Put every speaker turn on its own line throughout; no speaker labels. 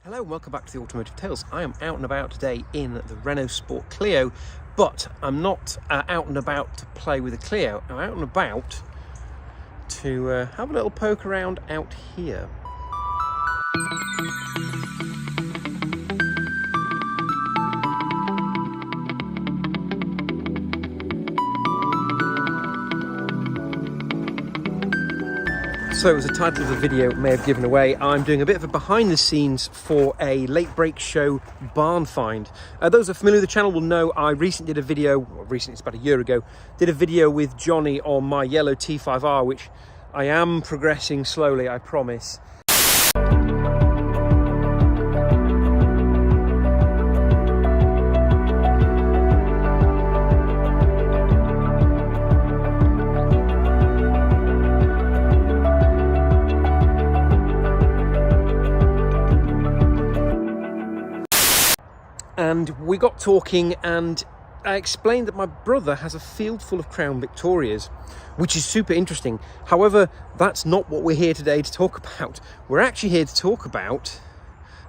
Hello and welcome back to the Automotive Tales. I am out and about today in the Renault Sport Clio, but I'm not out and about to play with the Clio. I'm out and about to have a little poke around out here. So as the title of the video may have given away, I'm doing a bit of a behind the scenes for a late break show barn find. Those who are familiar with the channel will know I recently did a video, well recently, it's about a year ago, did a video with Johnny on my yellow T5R, which I am progressing slowly, I promise. And we got talking and I explained that my brother has a field full of Crown Victorias, which is super interesting. However, that's not what we're here today to talk about. We're actually here to talk about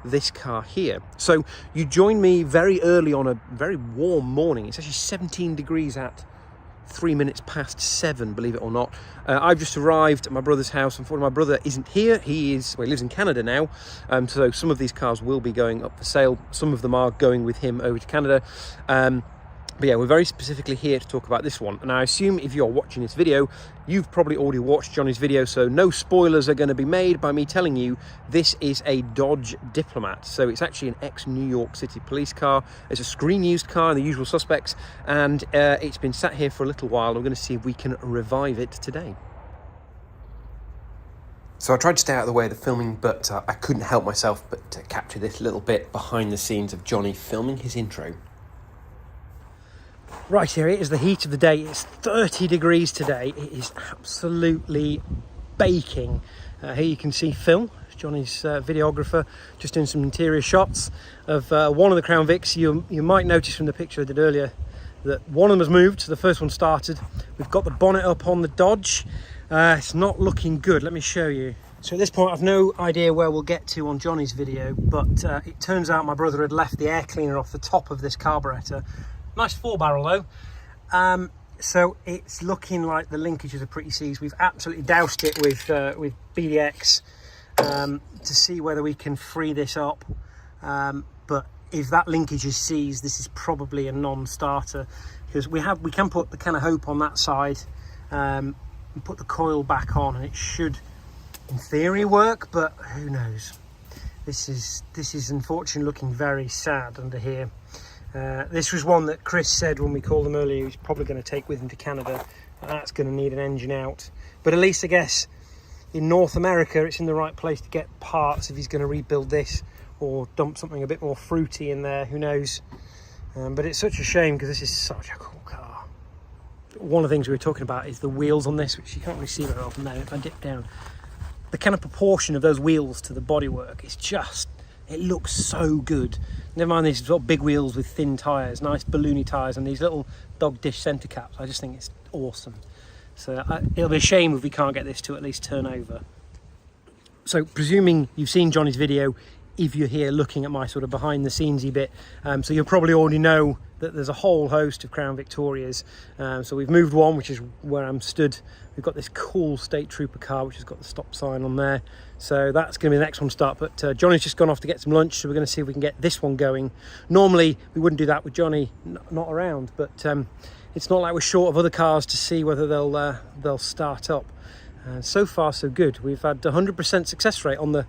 this car here. So you joined me very early on a very warm morning. It's actually 17 degrees at 3 minutes past 7, believe it or not. I've just arrived at my brother's house. Unfortunately, my brother isn't here. He lives in Canada now. So some of these cars will be going up for sale. Some of them are going with him over to Canada. But yeah, we're very specifically here to talk about this one. And I assume if you're watching this video, you've probably already watched Johnny's video, so no spoilers are going to be made by me telling you this is a Dodge Diplomat. So it's actually an ex-New York City police car. It's a screen-used car in the usual suspects, and it's been sat here for a little while. I'm going to see if we can revive it today. So I tried to stay out of the way of the filming, but I couldn't help myself but to capture this little bit behind the scenes of Johnny filming his intro. Right, here it is, the heat of the day. It's 30 degrees today. It is absolutely baking. Here you can see Phil, Johnny's videographer, just doing some interior shots of one of the Crown Vics. You might notice from the picture I did earlier that one of them has moved, so the first one started. We've got the bonnet up on the Dodge. It's not looking good. Let me show you. So at this point, I've no idea where we'll get to on Johnny's video, but it turns out my brother had left the air cleaner off the top of this carburettor. Nice 4-barrel though. So it's looking like the linkages are pretty seized. We've absolutely doused it with BDX to see whether we can free this up. But if that linkage is seized, this is probably a non-starter, because we can put the can of hope on that side and put the coil back on, and it should, in theory, work. But who knows? This is unfortunately looking very sad under here. This was one that Chris said when we called him earlier he's probably going to take with him to Canada. That's going to need an engine out. But at least I guess in North America it's in the right place to get parts if he's going to rebuild this or dump something a bit more fruity in there, who knows. But it's such a shame because this is such a cool car. One of the things we were talking about is the wheels on this, which you can't really see very often now. If I dip down, the kind of proportion of those wheels to the bodywork is just, it looks so good. Never mind these sort of big wheels with thin tyres, nice balloony tyres, and these little dog dish centre caps. I just think it's awesome. So it'll be a shame if we can't get this to at least turn over. So presuming you've seen Johnny's video, if you're here looking at my sort of behind the scenesy bit, so you'll probably already know that there's a whole host of Crown Victorias. So we've moved one, which is where I'm stood. We've got this cool State Trooper car, which has got the stop sign on there. So that's going to be the next one to start. But Johnny's just gone off to get some lunch, so we're going to see if we can get this one going. Normally, we wouldn't do that with Johnny not around, but it's not like we're short of other cars to see whether they'll start up. So far, so good. We've had 100% success rate on the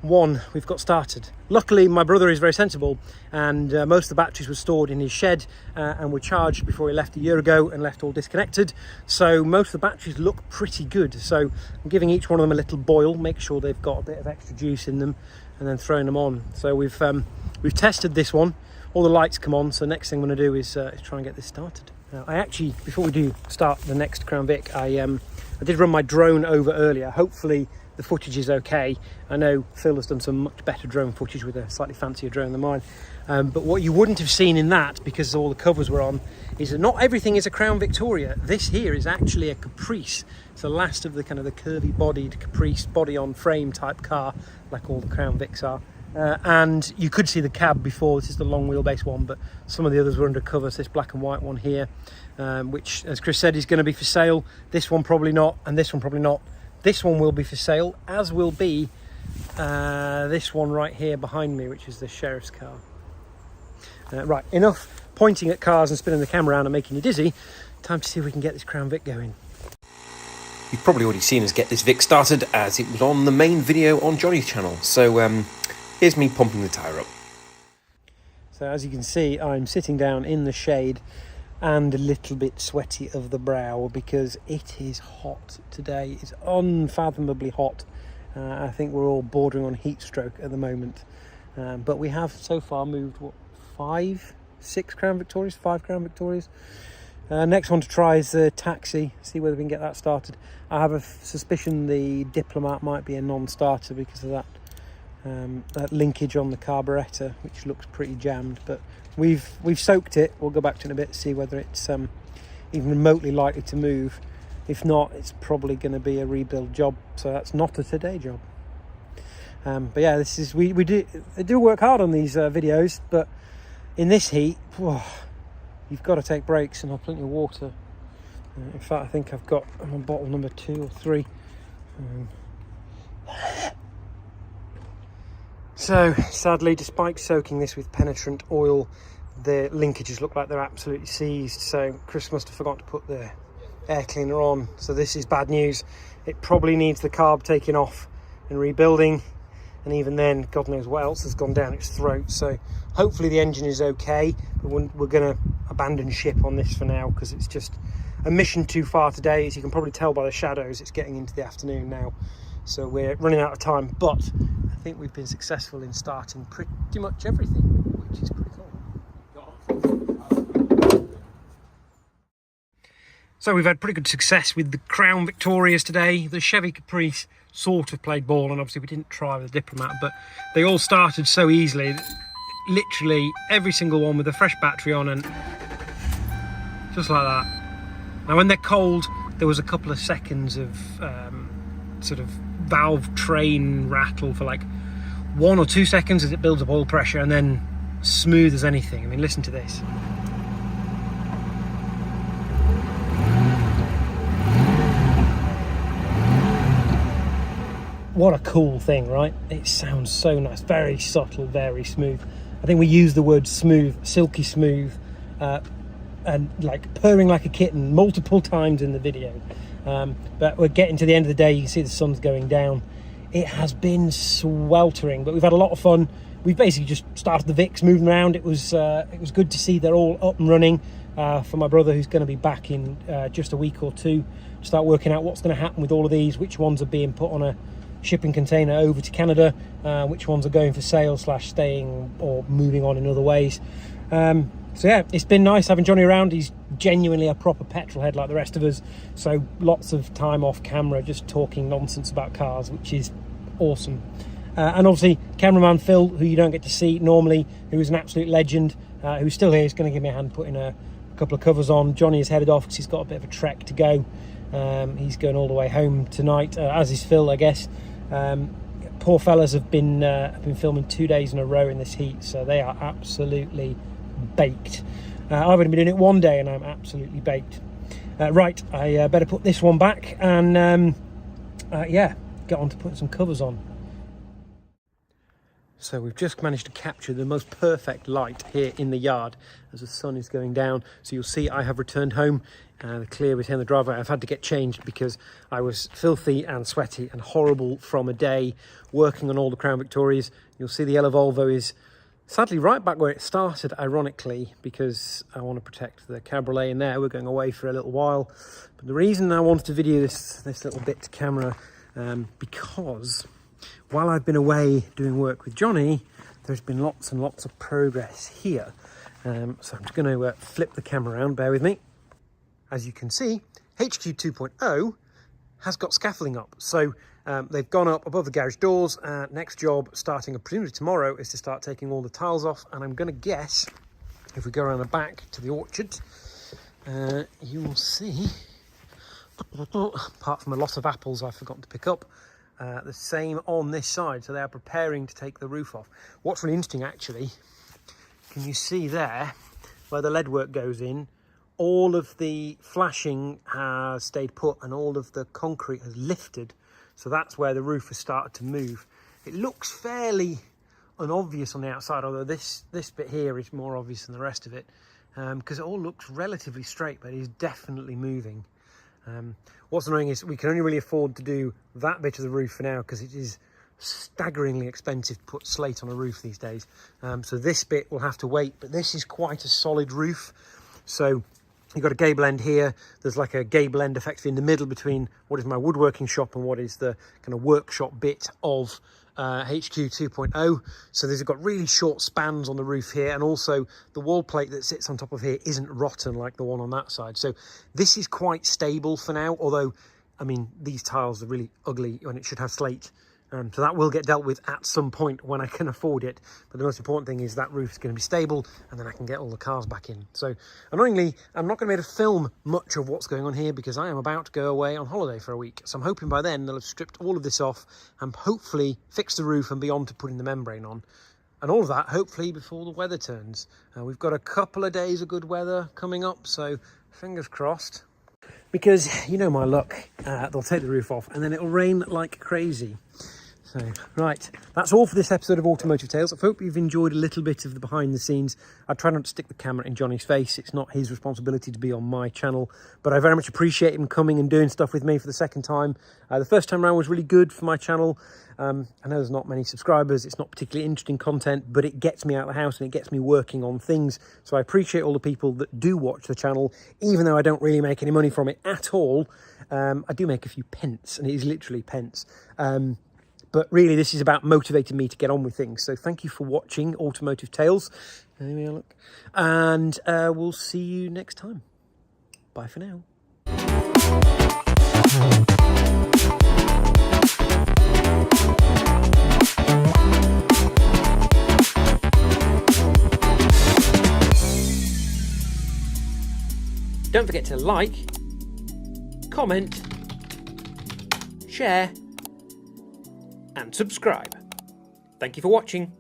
one we've got started. Luckily, my brother is very sensible, and most of the batteries were stored in his shed and were charged before he left a year ago and left all disconnected. So most of the batteries look pretty good. So I'm giving each one of them a little boil, make sure they've got a bit of extra juice in them, and then throwing them on. So we've tested this one. All the lights come on. So next thing I'm going to do is try and get this started. Now, I actually, before we do start the next Crown Vic, I did run my drone over earlier. Hopefully the footage is okay. I know Phil has done some much better drone footage with a slightly fancier drone than mine. But what you wouldn't have seen in that, because all the covers were on, is that not everything is a Crown Victoria. This here is actually a Caprice. It's the last of the kind of the curvy bodied Caprice body on frame type car, like all the Crown Vics are. and you could see the cab before. This is the long wheelbase one, but some of the others were undercover. So this black and white one here, which, as Chris said, is going to be for sale. This one probably not, and this one probably not. This one will be for sale, as will be this one right here behind me, which is the sheriff's car. Right, enough pointing at cars and spinning the camera around and making you dizzy. Time to see if we can get this Crown Vic going.
You've probably already seen us get this Vic started, as it was on the main video on Johnny's channel. So here's me pumping the tyre up.
So as you can see, I'm sitting down in the shade and a little bit sweaty of the brow because it is hot today. It's unfathomably hot. I think we're all bordering on heat stroke at the moment. But we have so far moved, what, 5 Crown Victorias? Next one to try is the taxi, see whether we can get that started. I have a suspicion the Diplomat might be a non-starter because of that linkage on the carburettor, which looks pretty jammed, but we've soaked it. We'll go back to it in a bit to see whether it's even remotely likely to move. If not, it's probably going to be a rebuild job, so that's not a today job. But yeah, this is we do work hard on these videos, but in this heat, whoa, you've got to take breaks and have plenty of water. In fact, I think I'm on bottle number 2 or 3. So sadly, despite soaking this with penetrant oil, the linkages look like they're absolutely seized. So Chris must have forgotten to put the air cleaner on. So this is bad news. It probably needs the carb taken off and rebuilding. And even then, God knows what else has gone down its throat. So hopefully the engine is okay, but we're going to abandon ship on this for now because it's just a mission too far today. As you can probably tell by the shadows, it's getting into the afternoon now. So we're running out of time, but I think we've been successful in starting pretty much everything, which is pretty cool. So we've had pretty good success with the Crown Victorias today. The Chevy Caprice sort of played ball, and obviously we didn't try with the Diplomat, but they all started so easily. Literally every single one with a fresh battery on, and just like that. Now when they're cold, there was a couple of seconds of sort of valve train rattle for like 1 or 2 seconds as it builds up oil pressure, and then smooth as anything. I mean, listen to this. What a cool thing, right? It sounds so nice, very subtle, very smooth. I think we use the word smooth, silky smooth, and like purring like a kitten multiple times in the video. But we're getting to the end of the day. You can see the sun's going down. It has been sweltering, but we've had a lot of fun. We've basically just started the Vics moving around. It was good to see they're all up and running. For my brother, who's going to be back in just a week or two, to start working out what's going to happen with all of these, which ones are being put on a shipping container over to Canada, which ones are going for sale / staying or moving on in other ways. So yeah, it's been nice having Johnny around. He's genuinely a proper petrol head like the rest of us, so lots of time off camera just talking nonsense about cars, which is awesome. And obviously cameraman Phil, who you don't get to see normally, who is an absolute legend, who's still here, is going to give me a hand putting a couple of covers on. Johnny is headed off because he's got a bit of a trek to go. He's going all the way home tonight, as is Phil, I guess. Poor fellas have been filming 2 days in a row in this heat, so they are absolutely baked. I've only been doing it 1 day and I'm absolutely baked. Right, I better put this one back and yeah, get on to putting some covers on. So we've just managed to capture the most perfect light here in the yard as the sun is going down. So you'll see I have returned home. The clear was here in the driveway. I've had to get changed because I was filthy and sweaty and horrible from a day working on all the Crown Victorias. You'll see the yellow Volvo is sadly right back where it started, ironically, because I want to protect the cabriolet in there. We're going away for a little while. But the reason I wanted to video this little bit to camera, because while I've been away doing work with Johnny, there's been lots and lots of progress here. So I'm just going to flip the camera around, bear with me. As you can see, HQ 2.0 has got scaffolding up. So they've gone up above the garage doors. Next job, starting presumably tomorrow, is to start taking all the tiles off. And I'm going to guess, if we go around the back to the orchard, you will see, apart from a lot of apples I've forgotten to pick up, the same on this side, so they are preparing to take the roof off. What's really interesting actually, can you see there where the lead work goes in, all of the flashing has stayed put and all of the concrete has lifted, so that's where the roof has started to move. It looks fairly unobvious on the outside, although this bit here is more obvious than the rest of it, because it all looks relatively straight, but it is definitely moving. What's annoying is we can only really afford to do that bit of the roof for now, because it is staggeringly expensive to put slate on a roof these days. So this bit will have to wait, but this is quite a solid roof. So you've got a gable end here. There's like a gable end effectively in the middle between what is my woodworking shop and what is the kind of workshop bit of HQ 2.0. So these have got really short spans on the roof here, and also the wall plate that sits on top of here isn't rotten like the one on that side. So this is quite stable for now, although I mean these tiles are really ugly and it should have slate. So that will get dealt with at some point when I can afford it. But the most important thing is that roof is going to be stable, and then I can get all the cars back in. So annoyingly, I'm not going to be able to film much of what's going on here because I am about to go away on holiday for a week. So I'm hoping by then they'll have stripped all of this off and hopefully fixed the roof and be on to putting the membrane on. And all of that, hopefully, before the weather turns. We've got a couple of days of good weather coming up, so fingers crossed. Because you know my luck, they'll take the roof off and then it'll rain like crazy. So, right, that's all for this episode of Automotive Tales. I hope you've enjoyed a little bit of the behind the scenes. I try not to stick the camera in Johnny's face. It's not his responsibility to be on my channel, but I very much appreciate him coming and doing stuff with me for the second time. The first time around was really good for my channel. I know there's not many subscribers. It's not particularly interesting content, but it gets me out of the house and it gets me working on things. So I appreciate all the people that do watch the channel, even though I don't really make any money from it at all. I do make a few pence, and it is literally pence. But really, this is about motivating me to get on with things. So thank you for watching Automotive Tales. There we are, look. And we'll see you next time. Bye for now. Don't forget to like, comment, share, and subscribe. Thank you for watching.